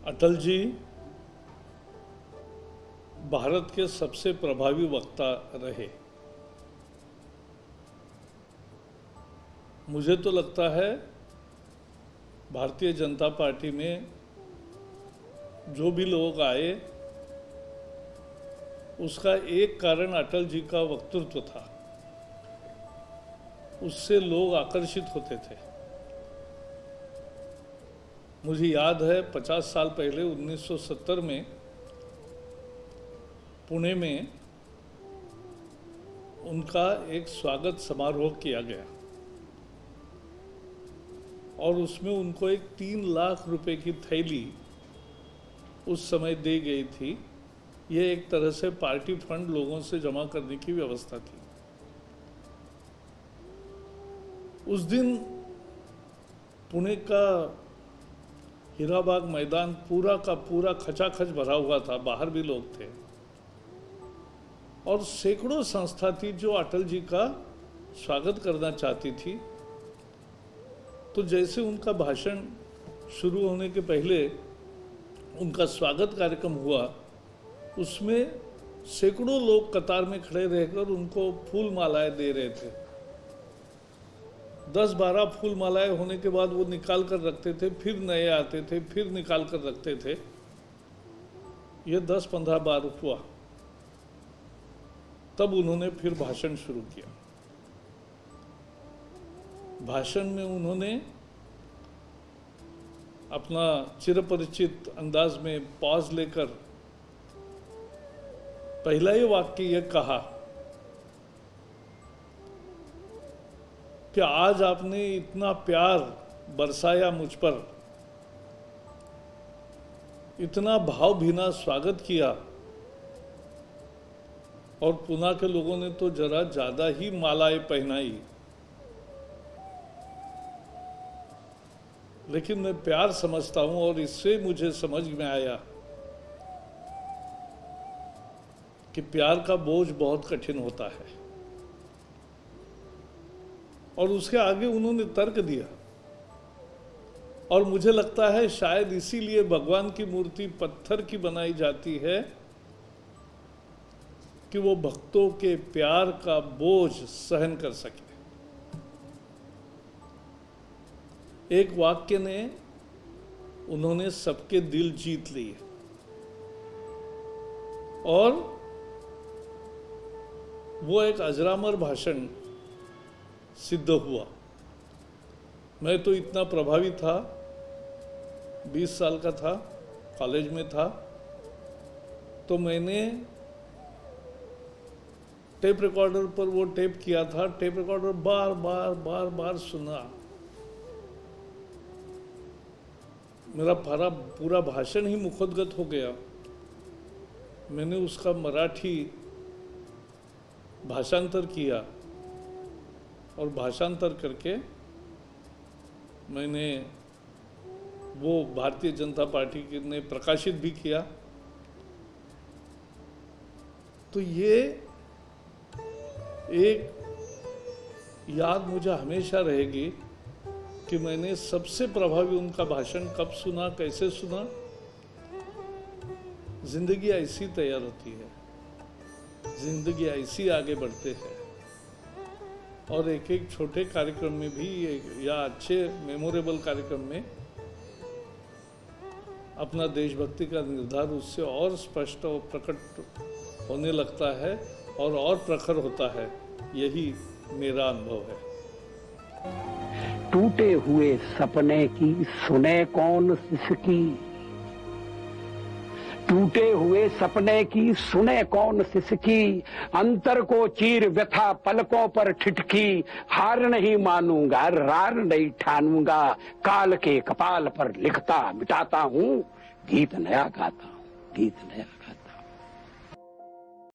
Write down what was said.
अटल जी भारत के सबसे प्रभावी वक्ता रहे। मुझे तो लगता है भारतीय जनता पार्टी में जो भी लोग आए उसका एक कारण अटल जी का वक्तृत्व था। उससे लोग आकर्षित होते थे। मुझे याद है 50 साल पहले 1970 में पुणे में उनका एक स्वागत समारोह किया गया और उसमें उनको एक 3 लाख रुपए की थैली उस समय दी गई थी। ये एक तरह से पार्टी फंड लोगों से जमा करने की व्यवस्था थी। उस दिन पुणे का हीराबाग मैदान पूरा का पूरा खचाखच भरा हुआ था, बाहर भी लोग थे और सैकड़ों संस्था थी जो अटल जी का स्वागत करना चाहती थी। तो जैसे उनका भाषण शुरू होने के पहले उनका स्वागत कार्यक्रम हुआ, उसमें सैकड़ों लोग कतार में खड़े रहकर उनको फूल मालाएं दे रहे थे। 10-12 फूल मालाएं होने के बाद वो निकाल कर रखते थे, फिर नए आते थे, फिर निकाल कर रखते थे। ये 10-15 बार हुआ। तब उन्होंने फिर भाषण शुरू किया। भाषण में उन्होंने अपना चिरपरिचित अंदाज में पॉज लेकर पहला ही वाक्य यह कहा कि आज आपने इतना प्यार बरसाया मुझ पर, इतना भावभीना स्वागत किया और पुणे के लोगों ने तो जरा ज्यादा ही मालाएं पहनाई। लेकिन मैं प्यार समझता हूं और इससे मुझे समझ में आया कि प्यार का बोझ बहुत कठिन होता है। और उसके आगे उन्होंने तर्क दिया और मुझे लगता है शायद इसीलिए भगवान की मूर्ति पत्थर की बनाई जाती है कि वो भक्तों के प्यार का बोझ सहन कर सके। एक वाक्य ने उन्होंने सबके दिल जीत लिए और वो एक अजरामर भाषण सिद्ध हुआ। मैं तो इतना प्रभावी था, 20 साल का था, कॉलेज में था, तो मैंने टेप रिकॉर्डर पर वो टेप किया था। टेप रिकॉर्डर बार बार बार बार सुना। मेरा पूरा भाषण ही मुखोद्गत हो गया। मैंने उसका मराठी भाषांतर किया और भाषांतर करके मैंने वो भारतीय जनता पार्टी ने प्रकाशित भी किया। तो ये एक याद मुझे हमेशा रहेगी कि मैंने सबसे प्रभावी उनका भाषण कब सुना, कैसे सुना। जिंदगी ऐसी तैयार होती है, जिंदगी ऐसी आगे बढ़ते हैं और एक एक छोटे कार्यक्रम में भी या अच्छे मेमोरेबल कार्यक्रम में अपना देशभक्ति का निर्धार उससे और स्पष्ट और प्रकट होने लगता है और प्रखर होता है। यही मेरा अनुभव है। टूटे हुए सपने की सुने कौन सिसकी, टूटे हुए सपने की सुने कौन सिसकी, अंतर को चीर व्यथा पलकों पर ठिठकी, हार नहीं मानूंगा रार नहीं ठानूंगा, काल के कपाल पर लिखता मिटाता हूँ, गीत नया गाता हूँ, गीत नया।